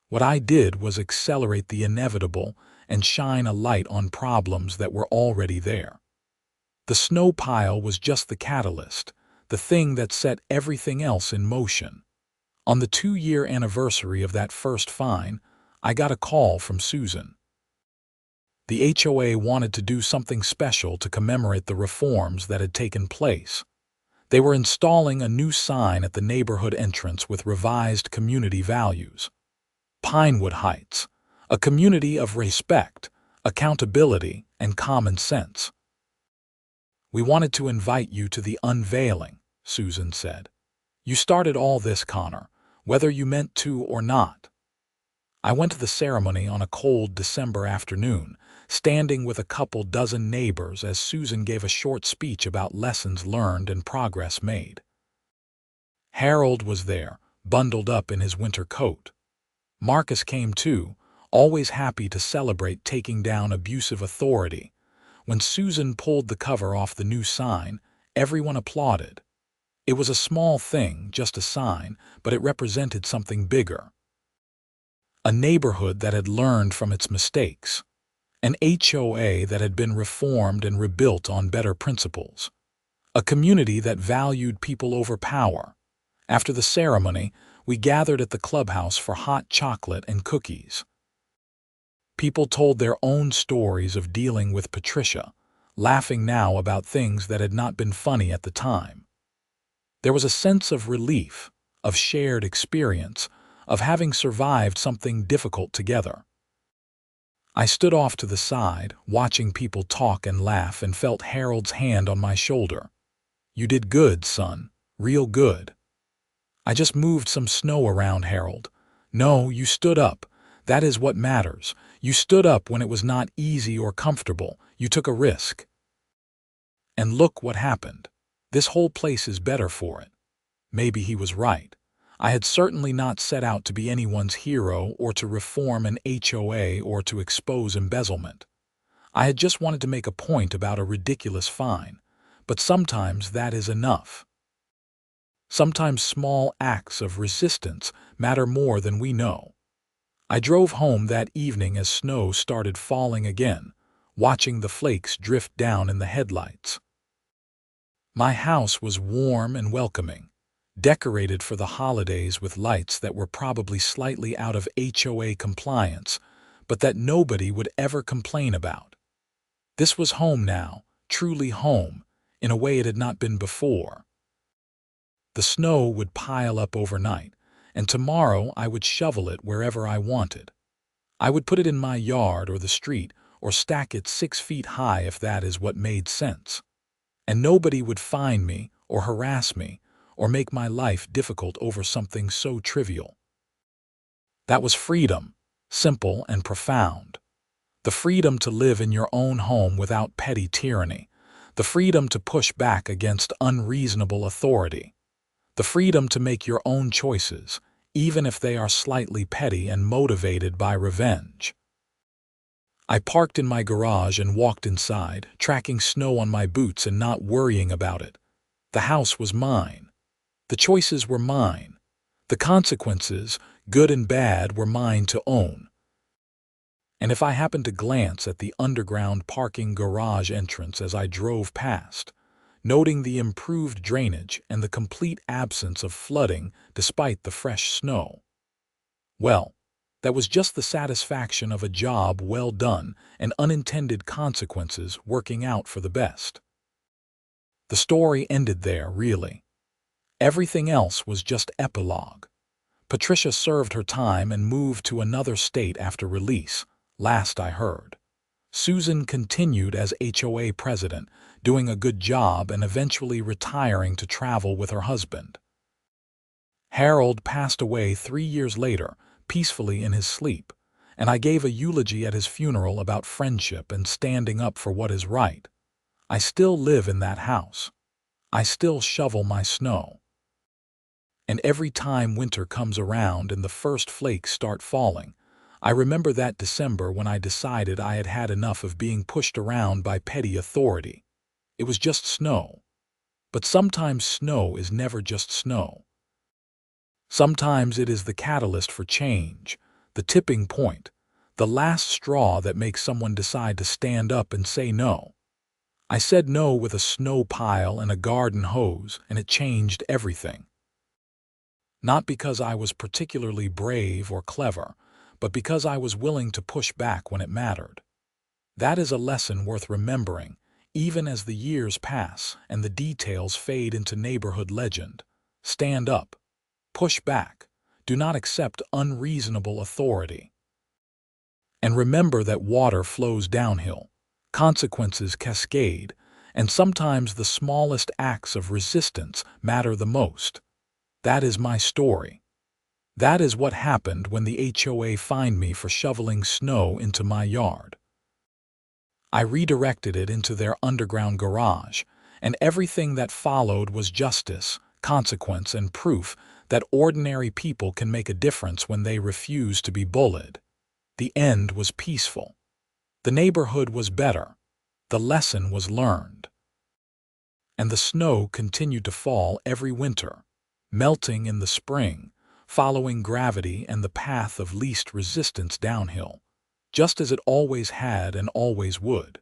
What I did was accelerate the inevitable and shine a light on problems that were already there. The snow pile was just the catalyst, the thing that set everything else in motion. On the 2-year anniversary of that first fine, I got a call from Susan. The HOA wanted to do something special to commemorate the reforms that had taken place. They were installing a new sign at the neighborhood entrance with revised community values. Pinewood Heights, a community of respect, accountability, and common sense. "We wanted to invite you to the unveiling," Susan said. "You started all this, Connor, whether you meant to or not." I went to the ceremony on a cold December afternoon, standing with a couple dozen neighbors as Susan gave a short speech about lessons learned and progress made. Harold was there, bundled up in his winter coat. Marcus came too, always happy to celebrate taking down abusive authority. When Susan pulled the cover off the new sign, everyone applauded. It was a small thing, just a sign, but it represented something bigger. A neighborhood that had learned from its mistakes. An HOA that had been reformed and rebuilt on better principles. A community that valued people over power. After the ceremony, we gathered at the clubhouse for hot chocolate and cookies. People told their own stories of dealing with Patricia, laughing now about things that had not been funny at the time. There was a sense of relief, of shared experience, of having survived something difficult together. I stood off to the side, watching people talk and laugh, and felt Harold's hand on my shoulder. "You did good, son, real good." "I just moved some snow around, Harold." "No, you stood up. That is what matters. You stood up when it was not easy or comfortable. You took a risk. And look what happened. This whole place is better for it." Maybe he was right. I had certainly not set out to be anyone's hero or to reform an HOA or to expose embezzlement. I had just wanted to make a point about a ridiculous fine, but sometimes that is enough. Sometimes small acts of resistance matter more than we know. I drove home that evening as snow started falling again, watching the flakes drift down in the headlights. My house was warm and welcoming, decorated for the holidays with lights that were probably slightly out of HOA compliance, but that nobody would ever complain about. This was home now, truly home, in a way it had not been before. The snow would pile up overnight, and tomorrow I would shovel it wherever I wanted. I would put it in my yard or the street, or stack it 6 feet high if that is what made sense. And nobody would fine me or harass me or make my life difficult over something so trivial. That was freedom, simple and profound. The freedom to live in your own home without petty tyranny. The freedom to push back against unreasonable authority. The freedom to make your own choices, even if they are slightly petty and motivated by revenge. I parked in my garage and walked inside, tracking snow on my boots and not worrying about it. The house was mine. The choices were mine. The consequences, good and bad, were mine to own. And if I happened to glance at the underground parking garage entrance as I drove past, noting the improved drainage and the complete absence of flooding despite the fresh snow, well, that was just the satisfaction of a job well done and unintended consequences working out for the best. The story ended there, really. Everything else was just epilogue. Patricia served her time and moved to another state after release, last I heard. Susan continued as HOA president, doing a good job and eventually retiring to travel with her husband. Harold passed away 3 years later, peacefully in his sleep, and I gave a eulogy at his funeral about friendship and standing up for what is right. I still live in that house. I still shovel my snow. And every time winter comes around and the first flakes start falling, I remember that December when I decided I had had enough of being pushed around by petty authority. It was just snow. But sometimes snow is never just snow. Sometimes it is the catalyst for change, the tipping point, the last straw that makes someone decide to stand up and say no. I said no with a snow pile and a garden hose, and it changed everything. Not because I was particularly brave or clever, but because I was willing to push back when it mattered. That is a lesson worth remembering, even as the years pass and the details fade into neighborhood legend. Stand up. Push back. Do not accept unreasonable authority. And remember that water flows downhill, consequences cascade, and sometimes the smallest acts of resistance matter the most. That is my story. That is what happened when the HOA fined me for shoveling snow into my yard. I redirected it into their underground garage, and everything that followed was justice, consequence, and proof that ordinary people can make a difference when they refuse to be bullied. The end was peaceful. The neighborhood was better. The lesson was learned. And the snow continued to fall every winter, melting in the spring, following gravity and the path of least resistance downhill, just as it always had and always would.